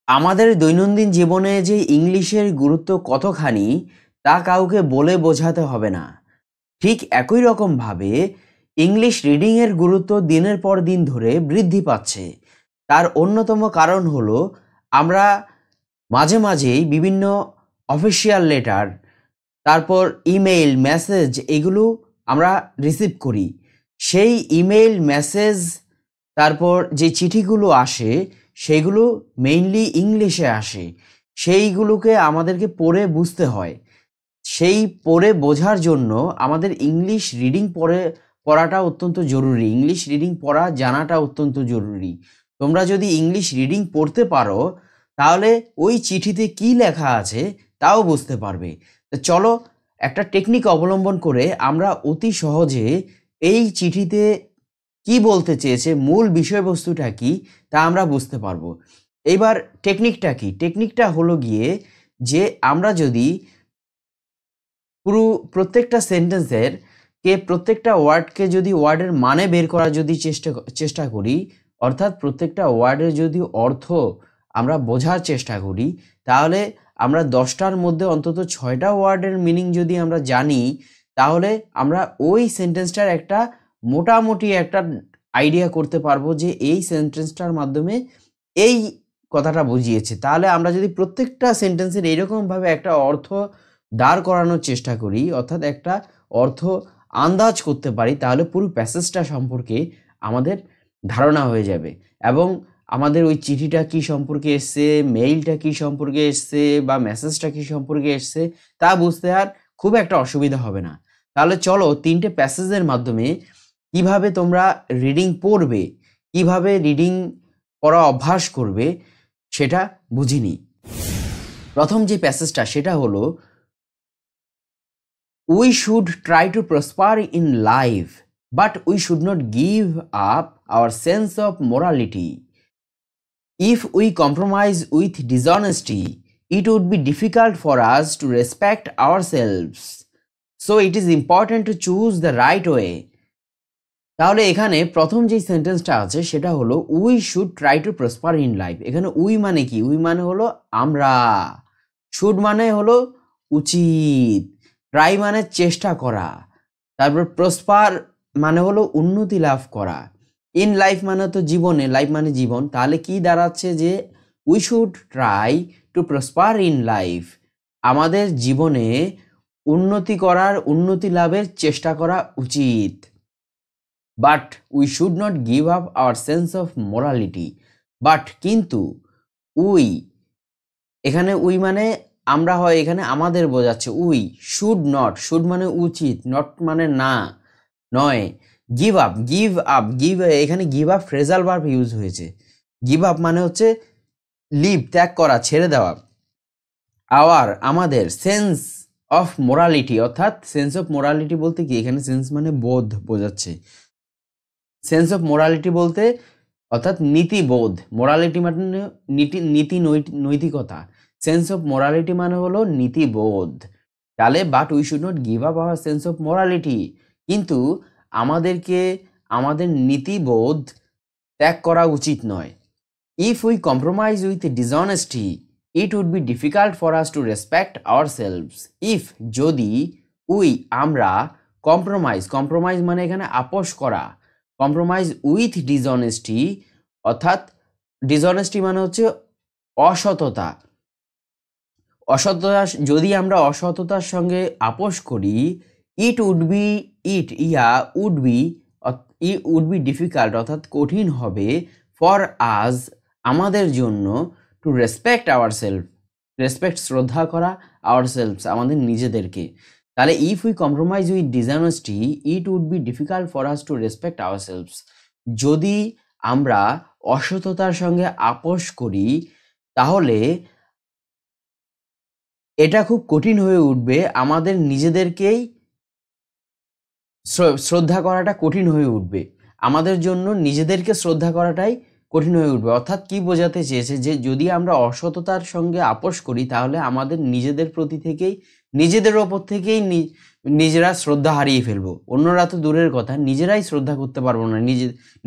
আমাদের দৈনন্দিন জীবনে যে ইংলিশের গুরুত্ব কতখানি তা কাউকে বলে বোঝাতে হবে না। ঠিক একই রকমভাবে ইংলিশ রিডিংয়ের গুরুত্ব দিনের পর দিন ধরে বৃদ্ধি পাচ্ছে। তার অন্যতম কারণ হলো আমরা মাঝে মাঝেই বিভিন্ন অফিসিয়াল লেটার, তারপর ইমেইল, মেসেজ এগুলো আমরা রিসিভ করি। সেই ইমেইল, মেসেজ, তারপর যে চিঠিগুলো আসে সেগুলো মেইনলি ইংলিশে আসে। সেইগুলোকে আমাদেরকে পড়ে বুঝতে হয়। সেই পড়ে বোঝার জন্য আমাদের ইংলিশ রিডিং পড়াটা অত্যন্ত জরুরি। ইংলিশ রিডিং পড়া জানাটা অত্যন্ত জরুরি। তোমরা যদি ইংলিশ রিডিং পড়তে পারো তাহলে ওই চিঠিতে কি লেখা আছে তাও বুঝতে পারবে। তো চলো একটা টেকনিক অবলম্বন করে আমরা অতি সহজে এই চিঠিতে কি বলতে চেয়েছে, মূল বিষয়বস্তুটা কি তা আমরা বুঝতে পারবো। এইবার টেকনিকটা কি? টেকনিকটা হলো গিয়ে যে আমরা যদি প্রত্যেকটা সেন্টেন্সের প্রত্যেকটা ওয়ার্ডকে যদি ওয়ার্ডের মানে বের করার যদি চেষ্টা করি, অর্থাৎ প্রত্যেকটা ওয়ার্ডের যদি অর্থ আমরা বোঝার চেষ্টা করি, তাহলে আমরা 10টার মধ্যে অন্তত 6টা ওয়ার্ডের মিনিং যদি আমরা জানি, তাহলে আমরা ওই সেন্টেন্সটার একটা মোটামুটি একটা আইডিয়া করতে পারবো যে এই সেন্টেন্সটার মাধ্যমে এই কথাটা বুঝিয়েছে। তাহলে আমরা যদি প্রত্যেকটা সেন্টেন্সের এইরকমভাবে একটা অর্থ দাঁড় করানোর চেষ্টা করি, অর্থাৎ একটা অর্থ আন্দাজ করতে পারি, তাহলে পুরো প্যাসেজটা সম্পর্কে আমাদের ধারণা হয়ে যাবে। এবং আমাদের ওই চিঠিটা কি সম্পর্কে এসছে, মেইলটা কি সম্পর্কে এসছে বা মেসেজটা কি সম্পর্কে এসছে তা বুঝতে আর খুব একটা অসুবিধা হবে না। তাহলে চলো 3টে প্যাসেজের মাধ্যমে কিভাবে তোমরা রিডিং পড়বে, কিভাবে রিডিং পড়া অভ্যাস করবে সেটা বুঝে নিই। প্রথম যে প্যাসেজটা সেটা হলো, We should try to prosper in life, but we should not give up our sense of morality. If we compromise with dishonesty, it would be difficult for us to respect ourselves. So it is important to choose the right way. তাহলে এখানে প্রথম যে সেন্টেন্সটা আছে সেটা হলো we should try to prosper in life. এখানে we মানে কি? উই মানে হলো আমরা, শুড মানে হলো উচিত, ট্রাই মানে চেষ্টা করা, তারপর প্রসপার মানে হলো উন্নতি লাভ করা, ইন লাইফ মানে তো জীবনে, লাইফ মানে জীবন। তাহলে কি দাঁড়াচ্ছে যে we should try to prosper in life, আমাদের জীবনে উন্নতি লাভের চেষ্টা করা উচিত। But we should not give up our sense of morality. But কিন্তু উই, এখানে উই মানে আমরা হয়, এখানে আমাদের বোঝাচ্ছে। উই শুড নট, শুড মানে উচিত, নট মানে না, নয়। গিভ আপ, এখানে give up phrasal verb use হয়েছে। গিভ আপ মানে হচ্ছে লিভ, ত্যাগ করা, ছেড়ে দেওয়া। আওয়ার আমাদের, সেন্স অফ মোরালিটি, অর্থাৎ সেন্স অফ মোরালিটি বলতে কি? এখানে সেন্স মানে বোধ বোঝাচ্ছে। সেন্স অফ মোরালিটি বলতে অর্থাৎ নীতিবোধ, মোরালিটি মানে নৈতিকতা, সেন্স অফ মোরালিটি মানে হলো নীতিবোধ। তাহলে but we should not give up our sense of morality, কিন্তু আমাদেরকে আমাদের নীতিবোধ ত্যাগ করা উচিত নয়। If we compromise with dishonesty it would be difficult for us to respect ourselves. If যদি, উই আমরা, কম্প্রোমাইজ মানে এখানে আপোষ করা, কম্প্রোমাইজ উইথ ডিসঅনেস্টি, অর্থাৎ ডিসঅনেস্টি মানে হচ্ছে অসততা, যদি আমরা অসততার সঙ্গে আপোষ করি, উড বি ডিফিকাল্ট, অর্থাৎ কঠিন হবে, ফর আজ আমাদের জন্য, টু রেসপেক্ট আওয়ারসেলফ, রেসপেক্ট শ্রদ্ধা করা, আওয়ারসেলফস আমাদের নিজেদেরকে। তাহলে if we compromise with dishonesty it would be difficult for us to respect ourselves. যদি আমরা অসততার সঙ্গে আপোষ করি তাহলে এটা খুব কঠিন হয়ে উঠবে, আমাদের নিজেদেরকেই শ্রদ্ধা করাটা কঠিন হয়ে উঠবে, আমাদের জন্য নিজেদেরকে শ্রদ্ধা করাটাই কঠিন হয়ে উঠবে। অর্থাৎ কি বোঝাতে চেয়েছে যে যদি আমরা অসততার সঙ্গে আপোষ করি তাহলে আমাদের নিজেদের প্রতি থেকেই, নিজেদের ওপর থেকেই নিজেরা শ্রদ্ধা হারিয়ে ফেলবো। অন্যরা তো দূরের কথা, নিজেরাই শ্রদ্ধা করতে পারবো না,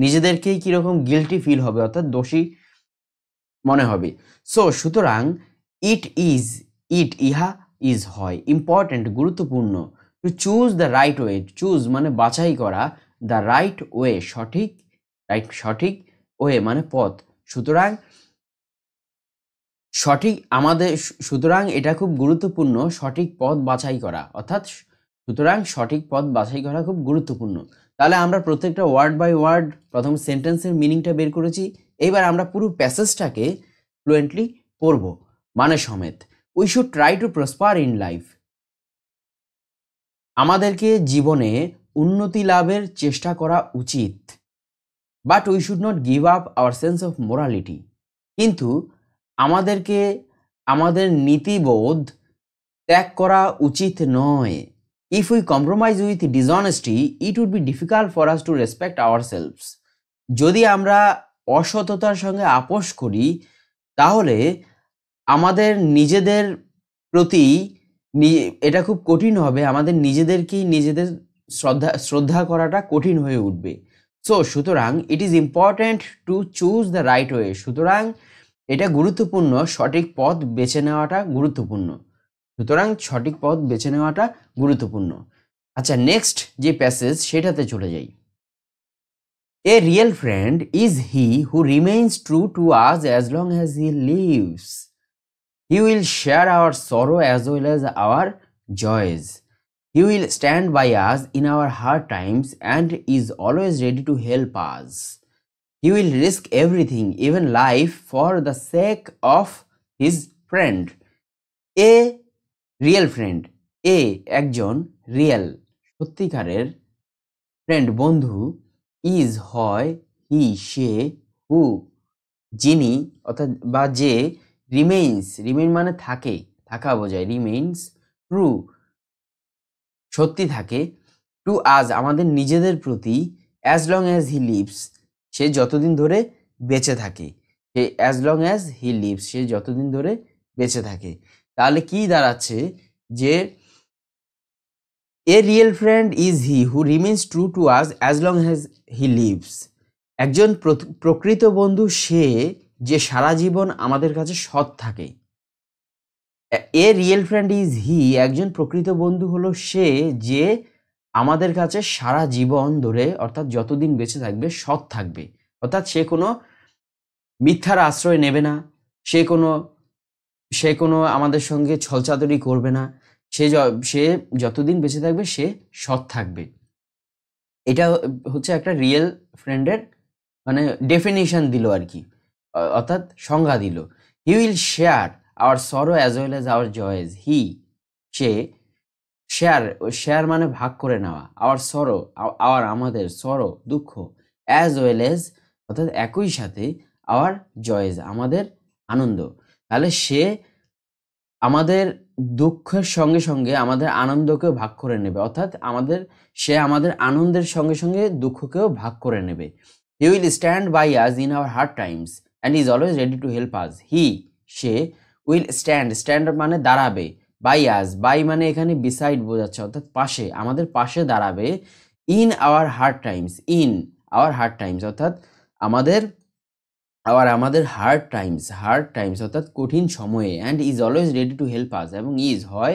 নিজেদেরকেই কিরকম গিল্টি ফিল হবে, অর্থাৎ দোষী মনে হবে। সো সুতরাং ইট ইজ, ইট ইহা, ইজ হয়, ইম্পর্ট্যান্ট গুরুত্বপূর্ণ, to choose the right way, choose মানে বাছাই করা, দ্য রাইট ওয়ে সঠিক, রাইট সঠিক, ওয়ে মানে পথ। সুতরাং সঠিক আমাদের সুতরাং এটা খুব গুরুত্বপূর্ণ সঠিক পথ বাছাই করা, অর্থাৎ সুতরাং সঠিক পথ বাছাই করা খুব গুরুত্বপূর্ণ। তাহলে আমরা প্রত্যেকটা ওয়ার্ড বাই ওয়ার্ড প্রথম সেন্টেন্সের মিনিংটা বের করেছি। এইবার আমরা পুরো প্যাসেজটাকে ফ্লুয়েন্টলি পড়ব মানে সমেত। We should try to prosper in life, আমাদেরকে জীবনে উন্নতি লাভের চেষ্টা করা উচিত। But we should not give up our sense of morality, কিন্তু আমাদেরকে আমাদের নীতিবোধ ত্যাগ করা উচিত নয়। If we compromise with dishonesty it would be difficult for us to respect ourselves, যদি আমরা অসততার সঙ্গে আপোষ করি তাহলে আমাদের নিজেদের প্রতি এটা খুব কঠিন হবে, আমাদের নিজেদেরকেই নিজেদের শ্রদ্ধা করাটা কঠিন হয়ে উঠবে। সো সুতরাং it is important to choose the right way, সুতরাং এটা গুরুত্বপূর্ণ সঠিক পথ বেছে নেওয়াটা গুরুত্বপূর্ণ, সুতরাং সঠিক পথ বেছে নেওয়াটা গুরুত্বপূর্ণ। আচ্ছা, নেক্সট যে প্যাসেজ সেটাতে চলে যাই। A real friend is he who remains true to us as long as he lives, he will share our sorrow as well as our joys, he will stand by us in our hard times and is always ready to help us, he will risk everything, even life, for the sake of his friend. A real friend, এ একজন real সত্যিকারের friend বন্ধু, is হয়, হি সে, হু যিনি অর্থাৎ বা যে, remains remain মানে থাকে, থাকা বোঝায়, রিমেইনস ট্রু সত্যি থাকে, টু আজ আমাদের নিজেদের প্রতি, as long as he lives সে যতদিন ধরে বেঁচে থাকে, সে as long as he lives সে যতদিন ধরে বেঁচে থাকে। তাহলে কি দাঁড়াচ্ছে যে a real friend is he who remains true to us as long as he lives, একজন প্রকৃত বন্ধু সে যে সারা জীবন আমাদের কাছে সৎ থাকে। এ রিয়েল ফ্রেন্ড ইজ হি একজন প্রকৃত বন্ধু হলো সে যে আমাদের কাছে সারা জীবন ধরে অর্থাৎ যতদিন বেঁচে থাকবে সৎ থাকবে, অর্থাৎ সে কোনো মিথ্যার আশ্রয় নেবে না, সে কোনো আমাদের সঙ্গে ছলচাতুরি করবে না, সে যতদিন বেঁচে থাকবে সে সৎ থাকবে। এটা হচ্ছে একটা রিয়েল ফ্রেন্ডের মানে ডেফিনিশন দিল আর কি, অর্থাৎ সংজ্ঞা দিল। He will share our sorrow as well as our joys, he সে, শেয়ার মানে ভাগ করে নেওয়া, আওয়ার সরো আওয়ার আমাদের, সরো দুঃখ, অ্যাজ ওয়েল অ্যাজ অর্থাৎ একই সাথে, আওয়ার জয়েজ আমাদের আনন্দ। তাহলে সে আমাদের দুঃখের সঙ্গে সঙ্গে আমাদের আনন্দকেও ভাগ করে নেবে, অর্থাৎ সে আমাদের আনন্দের সঙ্গে সঙ্গে দুঃখকেও ভাগ করে নেবে। He will stand by us in our hard times and is always ready to help us, he সে, উইল স্ট্যান্ড মানে দাঁড়াবে, বাই আস বাই মানে এখানে বিসাইড বোঝাচ্ছে অর্থাৎ পাশে, আমাদের পাশে দাঁড়াবে, ইন আওয়ার হার্ড টাইমস অর্থাৎ আমাদের হার্ড টাইমস অর্থাৎ কঠিন সময়ে, and is always ready to help আস এবং ইজ হয়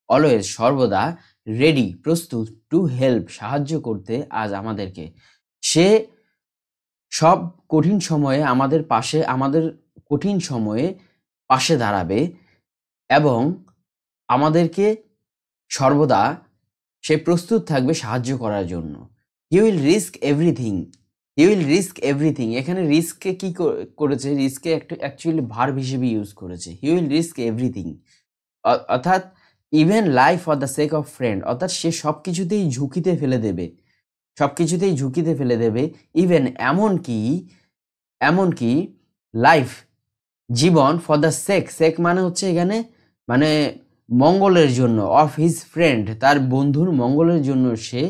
অলওয়েজ সর্বদা, রেডি প্রস্তুত, টু হেল্প সাহায্য করতে, আজ আমাদেরকে, সে সব কঠিন সময়ে আমাদের কঠিন সময়ে পাশে দাঁড়াবে এবং আমাদেরকে সর্বদা সে প্রস্তুত থাকবে সাহায্য করার জন্য। হি উইল রিস্ক এভরিথিং, এখানে রিস্ককে কি করেছে, রিস্ককে একটা অ্যাকচুয়ালি ভার্ব হিসেবে ইউজ করেছে। হি উইল রিস্ক এভরিথিং অর্থাৎ even life for the sake of friend, অর্থাৎ সে সব কিছুতেই ঝুঁকিতে ফেলে দেবে, ইভেন এমনকি লাইফ জীবন, ফর দ্য সেক মানে হচ্ছে এখানে মানে মঙ্গলের জন্য, অফ হিজ ফ্রেন্ড তার বন্ধুর মঙ্গলের জন্য সে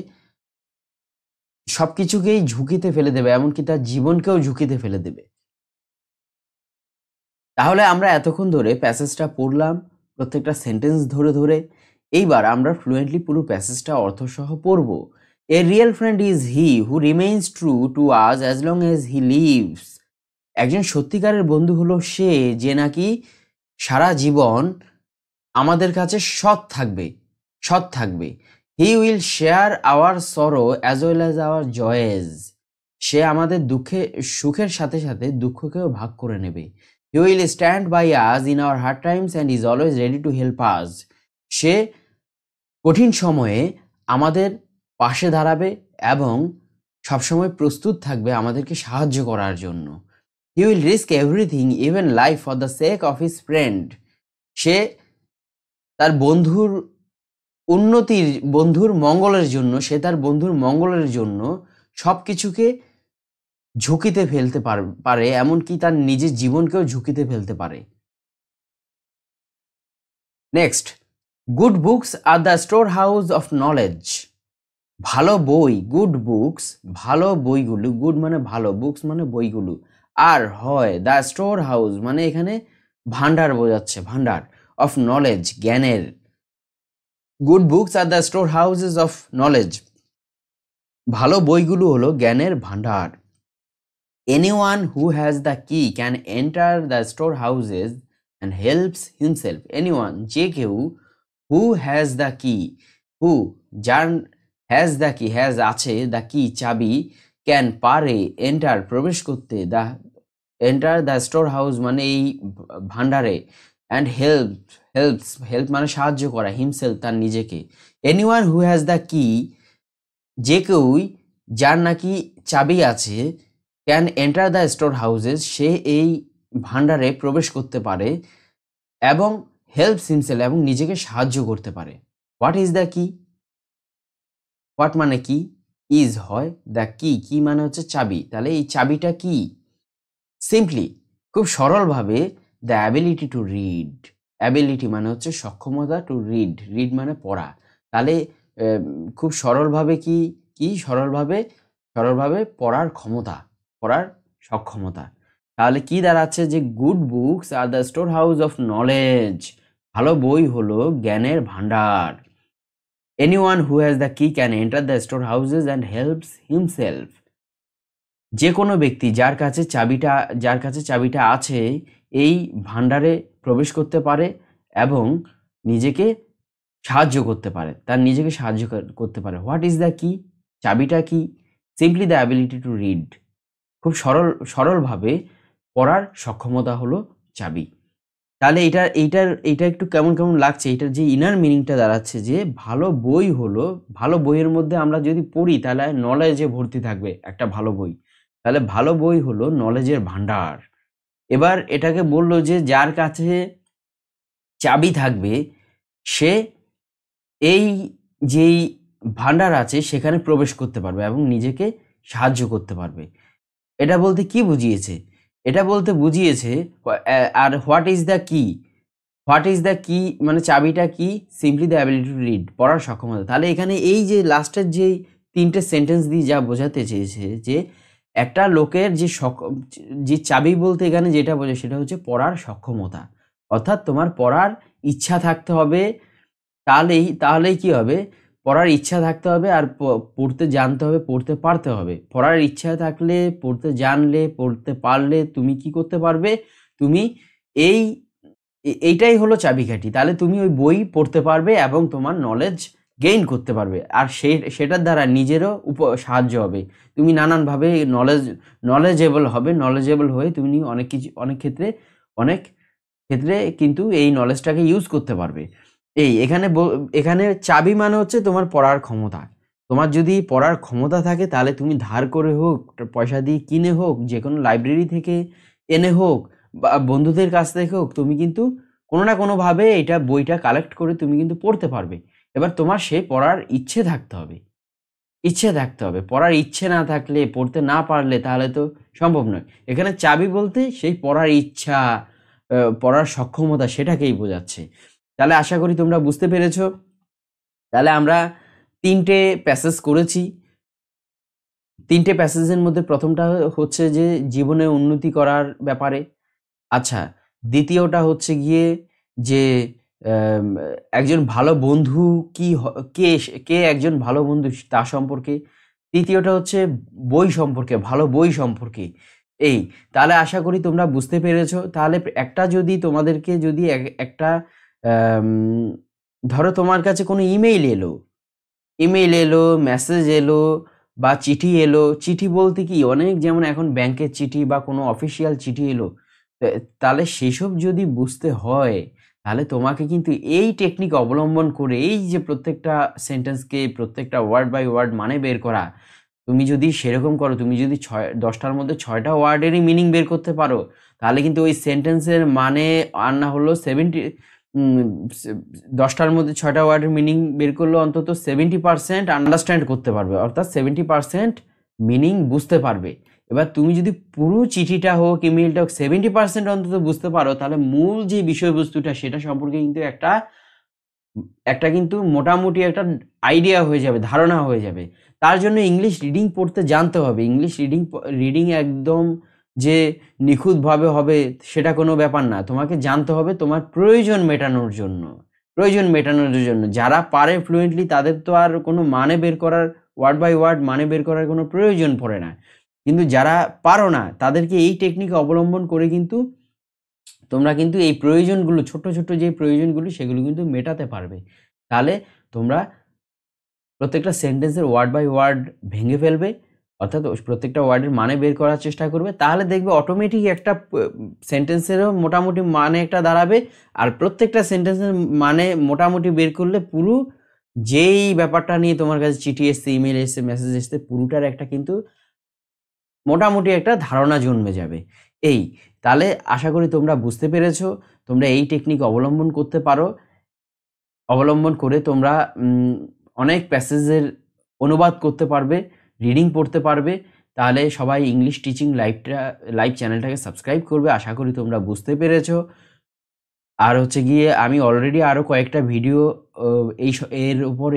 সবকিছুকেই ঝুঁকিতে ফেলে দেবে, এমনকি তার জীবনকেও ঝুঁকিতে ফেলে দেবে। তাহলে আমরা এতক্ষণ ধরে প্যাসেজটা পড়লাম প্রত্যেকটা সেন্টেন্স ধরে, এইবার আমরা ফ্লুয়েন্টলি পুরো প্যাসেজটা অর্থসহ পড়ব। এ real friend is he who remains true to us as long as he lives, একজন সত্যিকারের বন্ধু হলো সে যে নাকি সারা জীবন আমাদের কাছে সৎ থাকবে। He will share our sorrow as well as our joys. সে আমাদের সুখের সাথে সাথে দুঃখকেও ভাগ করে নেবে। He will stand by us in our hard times and is always ready to help us. সে কঠিন সময়ে আমাদের পাশে দাঁড়াবে এবং সবসময় প্রস্তুত থাকবে আমাদেরকে সাহায্য করার জন্য। He will risk everything even life for the sake of his friend. সে তার বন্ধুর মঙ্গলের জন্য সবকিছুকে ঝুঁকিতে ফেলতে পারে, এমনকি তার নিজের জীবনকেও ঝুঁকিতে ফেলতে পারে। Next, good books are the store house of knowledge. ভালো বই, গুড বুকস, ভালো বইগুলো, গুড মানে ভালো, বুকস মানে বইগুলো, আর হয় দ্য স্টোর হাউস মানে এখানে ভান্ডার বোঝাচ্ছে, ভান্ডার, অফ নলেজ, জ্ঞানের। Good books are the store houses of knowledge, ভালো বইগুলো হলো জ্ঞানের ভান্ডার। এনিওয়ান হু হ্যাজ দ্য কি can enter the store houses and helps himself. Anyone যে কেউ, হু হ্যাজ দ্য কি, হু যার, হ্যাজ দ্য কি হ্যাজ আছে, দ্য কি চাবি, ক্যান পারে, এন্টার প্রবেশ করতে, the enter the store house মানে এই ভান্ডারে, অ্যান্ড হেল্প মানে সাহায্য করা, হিমসেলফ তার নিজেকে। এনিওয়ান হু হ্যাজ দ্য কি যে কেউই যার নাকি চাবি আছে, can enter the store houses সে এই ভান্ডারে প্রবেশ করতে পারে, এবং হেল্পস হিমসেলফ এবং নিজেকে সাহায্য করতে পারে। হোয়াট ইজ দ্য কি? হোয়াট মানে কি, ইজ হয়, দ্য কি মানে হচ্ছে চাবি, তাহলে এই চাবিটা কি? সিম্পলি, খুব সরলভাবে, the ability to read. Ability মানে হচ্ছে সক্ষমতা, টু রিড মানে পড়া। তাহলে খুব সরলভাবে সরলভাবে পড়ার ক্ষমতা, পড়ার সক্ষমতা। তাহলে কি দাঁড়াচ্ছে যে good books are the store house of knowledge, ভালো বই হলো জ্ঞানের ভান্ডার। এনিওয়ান হু হ্যাজ দ্য কি can enter the store houses and helps himself. যে কোনো ব্যক্তি যার কাছে চাবিটা আছে এই ভান্ডারে প্রবেশ করতে পারে এবং নিজেকে সাহায্য করতে পারে, নিজেকে সাহায্য করতে পারে। হোয়াট ইজ দ্য কি? চাবিটা কি? Simply the ability to read. খুব সরলভাবে পড়ার সক্ষমতা হলো চাবি। তাহলে এইটা একটু কেমন লাগছে, এটার যে ইনার মিনিংটা দাঁড়াচ্ছে যে ভালো বই হলো, ভালো বইয়ের মধ্যে আমরা যদি পড়ি তাহলে নলেজে ভর্তি থাকবে একটা ভালো বই। তাহলে ভালো বই হলো নলেজের ভান্ডার। এবার এটাকে বললো যে যার কাছে চাবি থাকবে সে এই যেই ভান্ডার আছে সেখানে প্রবেশ করতে পারবে এবং নিজেকে সাহায্য করতে পারবে। এটা বলতে কি বুঝিয়েছে? এটা বলতে বুঝিয়েছে, আর হোয়াট ইজ দ্য কি? হোয়াট ইজ দ্য কি মানে চাবিটা কি? Simply the ability to read, পড়ার সক্ষমতা। তাহলে এখানে এই যে লাস্টের যে তিনটে সেন্টেন্স দিয়ে যা বোঝাতে চেয়েছে যে একটা লোকের যে চাবি বলতে এখানে যেটা বোঝে সেটা হচ্ছে পড়ার সক্ষমতা। অর্থাৎ তোমার পড়ার ইচ্ছা থাকতে হবে, তাহলেই কি হবে? পড়ার ইচ্ছা থাকতে হবে আর পড়তে জানতে হবে, পড়তে পারতে হবে। পড়ার ইচ্ছা থাকলে, পড়তে জানলে, পড়তে পারলে তুমি কি করতে পারবে? তুমি এইটাই হলো চাবিকাঠি। তাহলে তুমি ওই বই পড়তে পারবে এবং তোমার নলেজ গেইন করতে পারবে, আর সেটার দ্বারা নিজেরও সাহায্য হবে। তুমি নানানভাবে নলেজেবল হয়ে তুমি অনেক ক্ষেত্রে কিন্তু এই নলেজটাকে ইউজ করতে পারবে। এখানে চাবি মানে হচ্ছে তোমার পড়ার ক্ষমতা। তোমার যদি পড়ার ক্ষমতা থাকে তাহলে তুমি ধার করে হোক, পয়সা দিয়ে কিনে হোক, যে কোনো লাইব্রেরি থেকে এনে হোক বা বন্ধুদের কাছ থেকে হোক, তুমি কিন্তু কোনো না কোনোভাবে বইটা কালেক্ট করে তুমি কিন্তু পড়তে পারবে। এবার তোমার সেই পড়ার ইচ্ছে থাকতে হবে। পড়ার ইচ্ছে না থাকলে, পড়তে না পারলে তাহলে তো সম্ভব নয়। এখানে চাবি বলতে সেই পড়ার ইচ্ছা, পড়ার সক্ষমতা সেটাকেই বোঝাচ্ছে। তাহলে আশা করি তোমরা বুঝতে পেরেছো। তাহলে আমরা 3টে প্যাসেজ করেছি। 3টে প্যাসেজের মধ্যে প্রথমটা হচ্ছে যে জীবনে উন্নতি করার ব্যাপারে। আচ্ছা, দ্বিতীয়টা হচ্ছে গিয়ে যে একজন ভালো বন্ধু কে একজন ভালো বন্ধু তা সম্পর্কে। তৃতীয়টা হচ্ছে বই সম্পর্কে, ভালো বই সম্পর্কে। এই তাহলে আশা করি তোমরা বুঝতে পেরেছো। তাহলে একটা যদি তোমাদেরকে যদি একটা ধরো তোমার কাছে কোনো ইমেইল এলো, মেসেজ এলো বা চিঠি এলো। চিঠি বলতে কি অনেক, যেমন এখন ব্যাংকের চিঠি বা কোনো অফিসিয়াল চিঠি এলো, তাহলে সেসব যদি বুঝতে হয় তাহলে তোমাকে কিন্তু এই টেকনিক অবলম্বন করে এই যে প্রত্যেকটা সেন্টেন্সকে প্রত্যেকটা ওয়ার্ড বাই ওয়ার্ড মানে বের করা, তুমি যদি সেরকম করো, তুমি যদি 10টার মধ্যে 6টা ওয়ার্ডেরই মিনিং বের করতে পারো, তাহলে কিন্তু ওই সেন্টেন্সের মানে আর না হলো 10টার মধ্যে 6টা ওয়ার্ডের মিনিং বের করলে অন্তত 70% আন্ডারস্ট্যান্ড করতে পারবে, অর্থাৎ 70% মিনিং বুঝতে পারবে। এবার তুমি যদি পুরো চিঠিটা হোক ইমেইলটা হোক 70% অন্তত বুঝতে পারো, তাহলে মূল যে বিষয়বস্তুটা সেটা সম্পর্কে কিন্তু একটা কিন্তু মোটামুটি একটা আইডিয়া হয়ে যাবে, ধারণা হয়ে যাবে। তার জন্য ইংলিশ রিডিং পড়তে জানতে হবে। ইংলিশ রিডিং একদম যে নিখুঁতভাবে হবে সেটা কোনো ব্যাপার না, তোমাকে জানতে হবে তোমার প্রয়োজন মেটানোর জন্য। যারা পারে ফ্লুয়েন্টলি তাদের তো আর কোনো মানে বের করার, ওয়ার্ড বাই ওয়ার্ড মানে বের করার কোনো প্রয়োজন পড়ে না। কিন্তু যারা পারো না তাদেরকে এই টেকনিক অবলম্বন করে কিন্তু তোমরা কিন্তু এই প্রয়োজনগুলো, ছোট ছোট যে প্রয়োজনগুলো সেগুলো কিন্তু মেটাতে পারবে। তাহলে তোমরা প্রত্যেকটা সেন্টেন্সের ওয়ার্ড বাই ওয়ার্ড ভেঙে ফেলবে, অর্থাৎ প্রত্যেকটা ওয়ার্ডের মানে বের করার চেষ্টা করবে। তাহলে দেখবে অটোমেটিক একটা সেন্টেন্সেরও মোটামুটি মানে একটা দাঁড়াবে। আর প্রত্যেকটা সেন্টেন্সের মানে মোটামুটি বের করলে পুরো যেই ব্যাপারটা নিয়ে তোমার কাছে চিঠি এসছে, ইমেল এসছে, মেসেজ এসছে, পুরোটার একটা কিন্তু মোটামুটি একটা ধারণা জন্মে যাবে। এই তাহলে আশা করি তোমরা বুঝতে পেরেছো। তোমরা এই টেকনিক অবলম্বন করতে পারো। অবলম্বন করে তোমরা অনেক প্যাসেজের অনুবাদ করতে পারবে, রিডিং পড়তে পারবে। তাহলে সবাই ইংলিশ টিচিং লাইভ চ্যানেলটাকে সাবস্ক্রাইব করবে। আশা করি তোমরা বুঝতে পেরেছো। আর হচ্ছে গিয়ে আমি অলরেডি আরও কয়েকটা ভিডিও এর উপর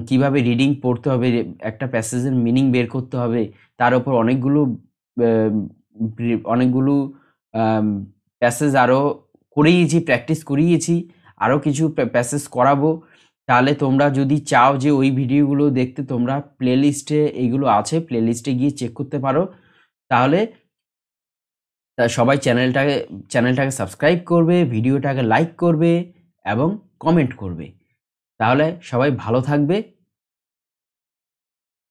কিভাবে রিডিং পড়তে হবে, একটা প্যাসেজের মিনিং বের করতে হবে, তার উপর অনেকগুলো প্যাসেজ আরও করিয়েছি, প্র্যাকটিস করিয়েছি। আরও কিছু প্যাসেজ করাবো। তাহলে তোমরা যদি চাও যে ওই ভিডিওগুলো দেখতে, তোমরা প্লেলিস্টে এইগুলো আছে, প্লেলিস্টে গিয়ে চেক করতে পারো। তাহলে সবাই চ্যানেলটাকে সাবস্ক্রাইব করবে, ভিডিওটাকে লাইক করবে এবং কমেন্ট করবে। তাহলে সবাই ভালো থাকবে।